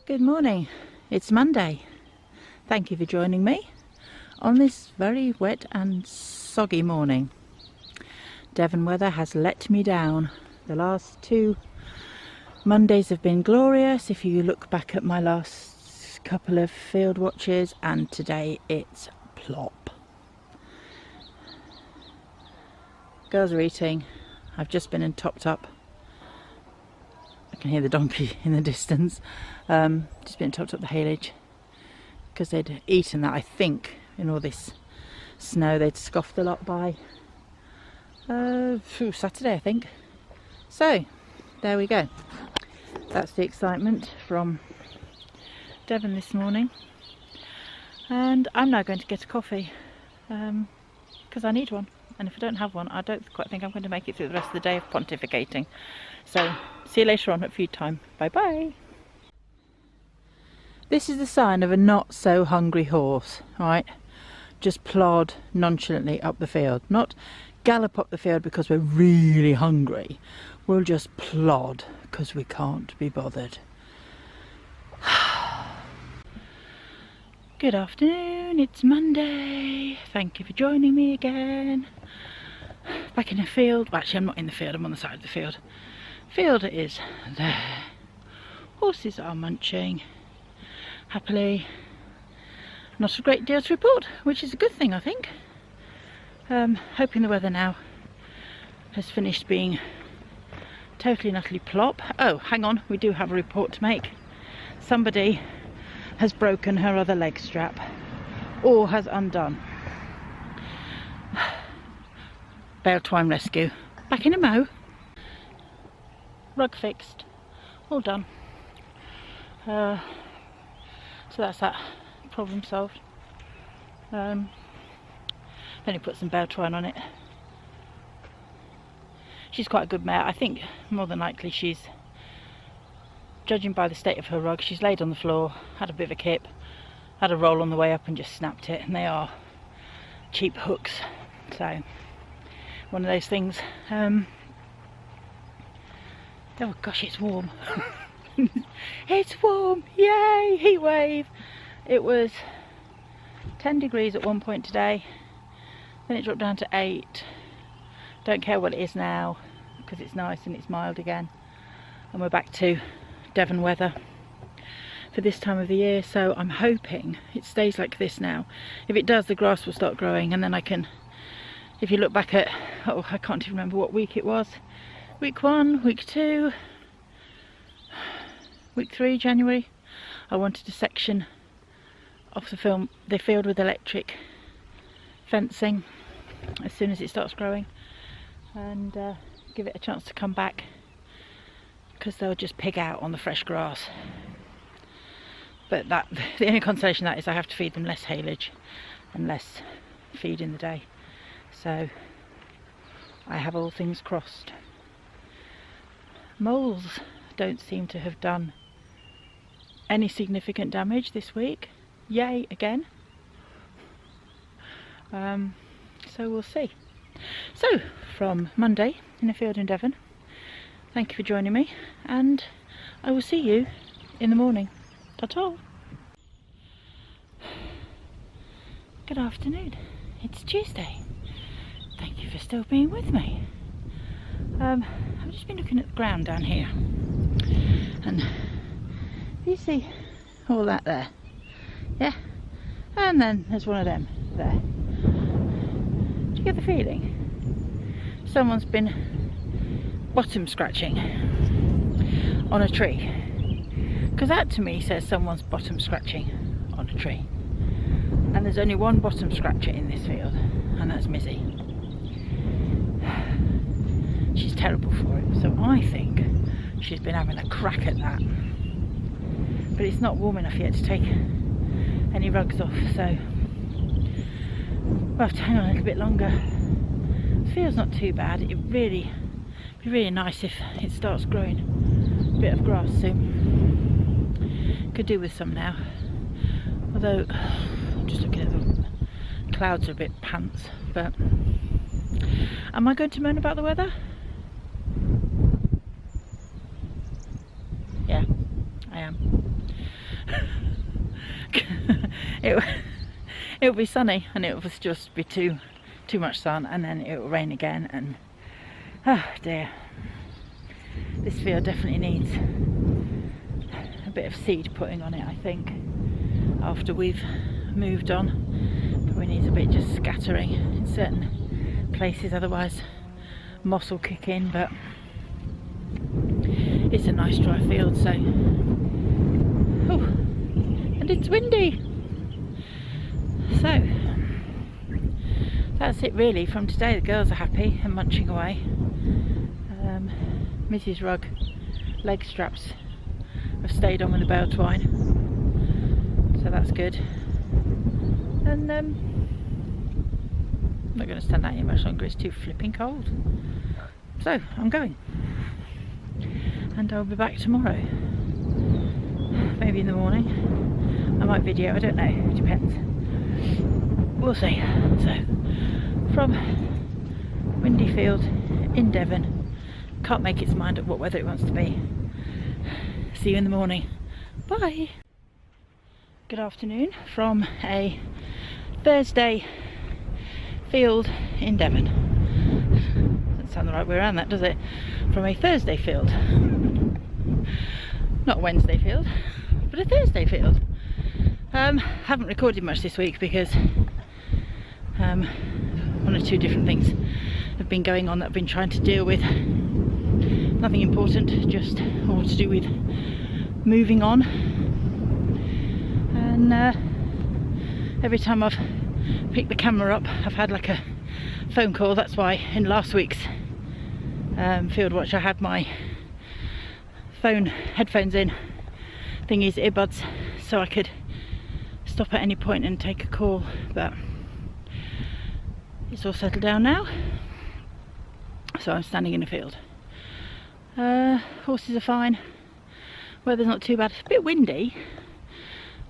Good morning, it's Monday. Thank you for joining me on this very wet and soggy morning. Devon weather has let me down. The last 2 Mondays have been glorious if you look back at my last couple of field watches, and today it's plop. Girls are eating. I've just been and topped up. I can hear the donkey in the distance. Just been topped up the haylage because they'd eaten that, I think, in all this snow. They'd scoffed a lot by Saturday, I think. So there we go. That's the excitement from Devon this morning, and I'm now going to get a coffee because I need one, and if I don't have one I don't quite think I'm going to make it through the rest of the day of pontificating. So see you later on at feed time. Bye bye. This is the sign of a not so hungry horse, right? Just plod nonchalantly up the field, not gallop up the field because we're really hungry. We'll just plod because we can't be bothered. Good afternoon, it's Monday. Thank you for joining me again. Back in the field. Well, actually I'm not in the field, I'm on the side of the field. Field is there. Horses are munching happily. Not a great deal to report, which is a good thing, I think. Hoping the weather now has finished being totally and utterly plop. Oh, hang on, we do have a report to make. Somebody has broken her other leg strap, or has undone. Bale twine rescue. Back in a mo. Rug fixed. All done. So that's that problem solved. Then he put some bale twine on it. She's quite a good mare. I think more than likely she's, judging by the state of her rug, she's laid on the floor, had a bit of a kip, had a roll on the way up and just snapped it, and they are cheap hooks. So one of those things. Oh gosh, it's warm. It's warm, yay, heat wave. It was 10 degrees at one point today, then it dropped down to 8. Don't care what it is now because it's nice and it's mild again, and we're back to Devon weather for this time of the year. So I'm hoping it stays like this now. If it does, the grass will start growing, and then I can, if you look back at, oh, I can't even remember what week it was. Week 1, week 2, week 3, January, I wanted a section of the field with electric fencing as soon as it starts growing, and give it a chance to come back, because they'll just pig out on the fresh grass. But that, the only consolation that is I have to feed them less haylage and less feed in the day. So I have all things crossed. Moles don't seem to have done any significant damage this week. Yay again. So we'll see. So from Monday in a field in Devon, thank you for joining me, and I will see you in the morning. Ta-ta. Good afternoon, it's Tuesday. Thank you for still being with me. I've just been looking at the ground down here, and you see all that there, yeah, and then there's one of them there. Do you get the feeling someone's been bottom scratching on a tree? Because that to me says someone's bottom scratching on a tree, and there's only one bottom scratcher in this field, and that's Mizzy. She's terrible for it, so I think she's been having a crack at that. But it's not warm enough yet to take any rugs off, so we'll have to hang on a little bit longer. The field's not too bad. It'd be really nice if it starts growing a bit of grass soon. Could do with some now. Although, just looking at the clouds are a bit pants. But am I going to moan about the weather? Yeah, I am. it'll be sunny and it will just be too much sun, and then it will rain again, and oh dear, this field definitely needs a bit of seed putting on it, I think, after we've moved on. Probably needs a bit just scattering in certain places, otherwise moss will kick in. But it's a nice dry field, so oh, and it's windy. So that's it really from today. The girls are happy and munching away. Mrs. Rugg leg straps have stayed on with the bale twine, so that's good. And I'm not going to stand that here much longer, it's too flipping cold. So I'm going, and I'll be back tomorrow, maybe in the morning. I might video, I don't know, it depends, we'll see. So from windy field in Devon, can't make its mind up what weather it wants to be. See you in the morning. Bye. Good afternoon from a Thursday field in Devon. Doesn't sound the right way around that, does it? From a Thursday field. Not a Wednesday field, but a Thursday field. Haven't recorded much this week because one or two different things have been going on that I've been trying to deal with. Nothing important, just all to do with moving on. And every time I've picked the camera up, I've had like a phone call. That's why in last week's field watch I had my phone headphones in, thingies, earbuds, so I could stop at any point and take a call. But it's all settled down now, so I'm standing in a field. Horses are fine, weather's not too bad. It's a bit windy.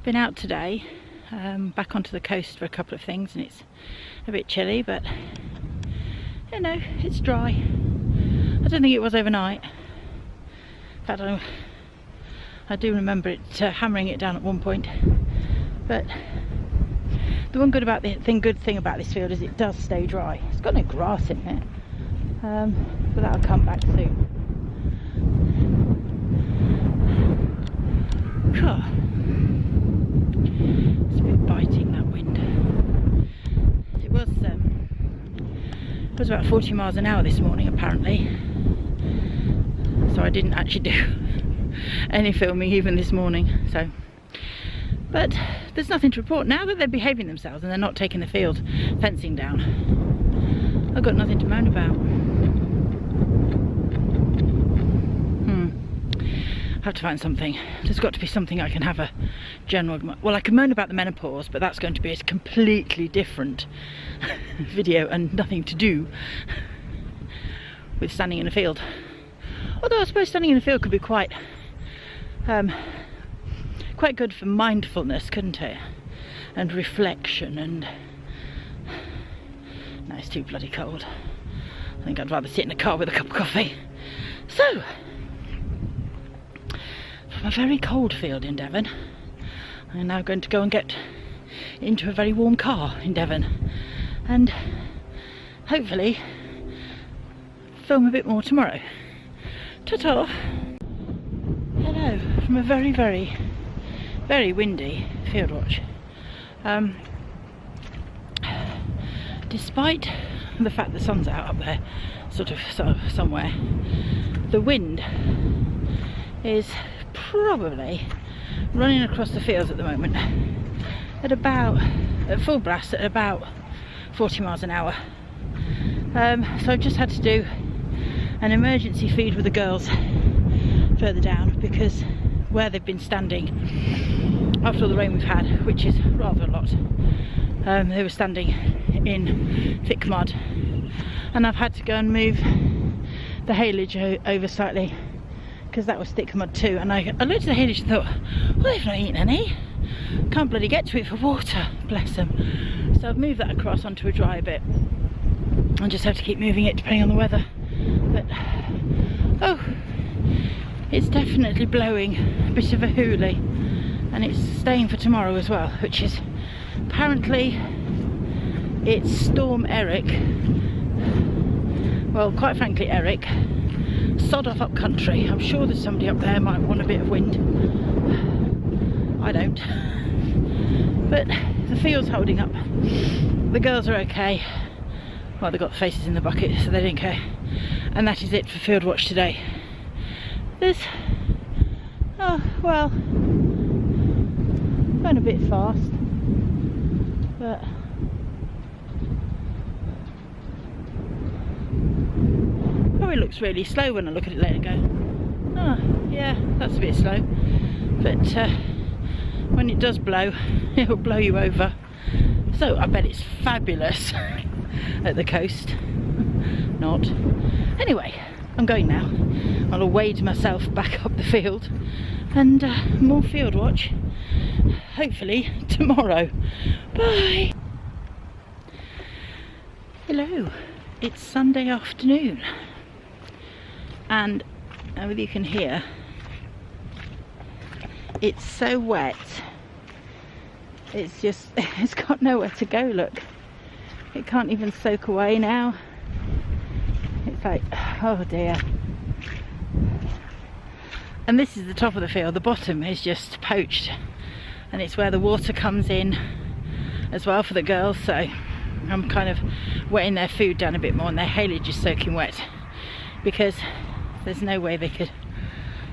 Been out today, back onto the coast for a couple of things, and it's a bit chilly, but you know, it's dry. I don't think it was overnight. In fact, I do remember it hammering it down at one point. But the one good thing about this field is it does stay dry. It's got no grass in it, but that'll come back soon. It's a bit biting, that wind. It was about 40 miles an hour this morning apparently, so I didn't actually do any filming even this morning. So, but there's nothing to report now that they're behaving themselves and they're not taking the field fencing down. I've got nothing to moan about. I have to find something. There's got to be something I can have a general... Well, I can moan about the menopause, but that's going to be a completely different video and nothing to do with standing in a field. Although I suppose standing in a field could be quite good for mindfulness, couldn't it? And reflection, and... No, it's too bloody cold. I think I'd rather sit in a car with a cup of coffee. So... a very cold field in Devon, I'm now going to go and get into a very warm car in Devon and hopefully film a bit more tomorrow. Ta-ta! Hello from a very, very, very windy field watch. Despite the fact the sun's out up there, sort of somewhere, the wind is probably running across the fields at the moment at full blast at about 40 miles an hour. So I've just had to do an emergency feed with the girls further down, because where they've been standing after all the rain we've had, which is rather a lot, they were standing in thick mud, and I've had to go and move the haylage over slightly, because that was thick mud too. And I looked at the haylage and thought, well, they've not eaten any, can't bloody get to it for water, bless them. So I've moved that across onto a dry bit and just have to keep moving it depending on the weather. But oh, it's definitely blowing a bit of a hoolie. and it's staying for tomorrow as well, which is apparently it's Storm Eric. Well, quite frankly, Eric, sod off up country. I'm sure there's somebody up there might want a bit of wind. I don't. But the field's holding up. The girls are okay. Well, they've got faces in the bucket, so they don't care. And that is it for field watch today. There's, oh well, going a bit fast, but probably looks really slow when I look at it later and go, oh yeah, that's a bit slow. But when it does blow, it'll blow you over. So I bet it's fabulous at the coast. Not. Anyway, I'm going now. I'll wade myself back up the field and more field watch, hopefully tomorrow. Bye. Hello, it's Sunday afternoon, and whether you can hear, it's so wet. It's just, it's got nowhere to go, look. It can't even soak away now. It's like, oh dear. And this is the top of the field. The bottom is just poached, and it's where the water comes in as well for the girls. So I'm kind of wetting their food down a bit more, and their haylage is soaking wet because there's no way they could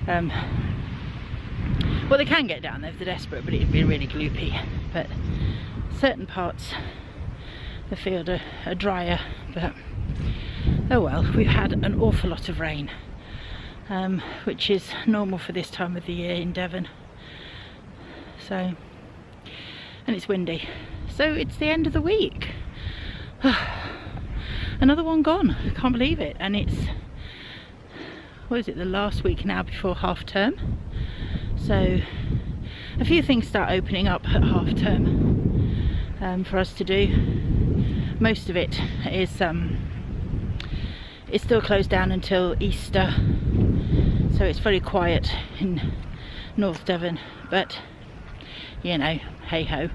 well, they can get down there if they're desperate, but it'd be really gloopy. But certain parts of the field are drier, but oh well. We've had an awful lot of rain, which is normal for this time of the year in Devon. So, and it's windy, so it's the end of the week. Another one gone. I can't believe it. And it's, what is it, the last week now before half term. So a few things start opening up at half term for us to do. Most of it is it's still closed down until Easter, so it's very quiet in North Devon, but you know, hey ho.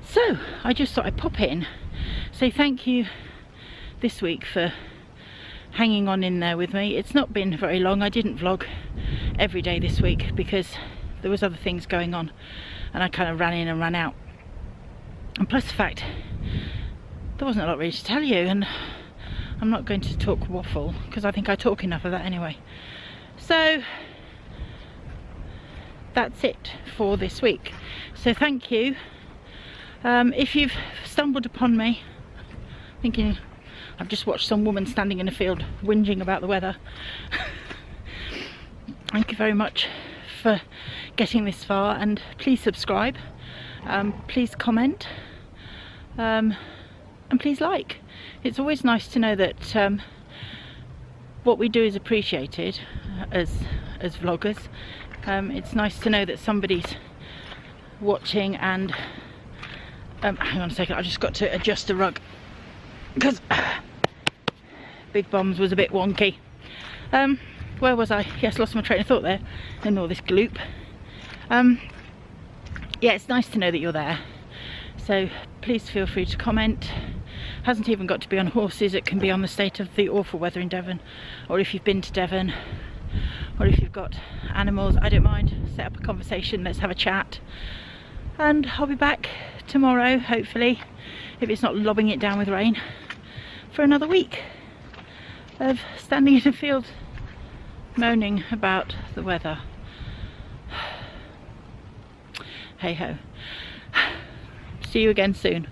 So I just thought I'd pop in, say thank you this week for hanging on in there with me. It's not been very long. I didn't vlog every day this week because there was other things going on, and I kind of ran in and ran out, and plus the fact there wasn't a lot really to tell you, and I'm not going to talk waffle because I think I talk enough of that anyway. So that's it for this week. So thank you. If you've stumbled upon me thinking I've just watched some woman standing in a field whinging about the weather, thank you very much for getting this far, and please subscribe, please comment, and please like. It's always nice to know that what we do is appreciated as vloggers. It's nice to know that somebody's watching. And hang on a second, I've just got to adjust the rug because Big Bombs was a bit wonky. Where was I? Yes, lost my train of thought there in all this gloop. Yeah, it's nice to know that you're there, so please feel free to comment. Hasn't even got to be on horses, it can be on the state of the awful weather in Devon, or if you've been to Devon, or if you've got animals. I don't mind. Set up a conversation, let's have a chat, and I'll be back tomorrow, hopefully, if it's not lobbing it down with rain, for another week of standing in a field moaning about the weather. Hey ho. See you again soon.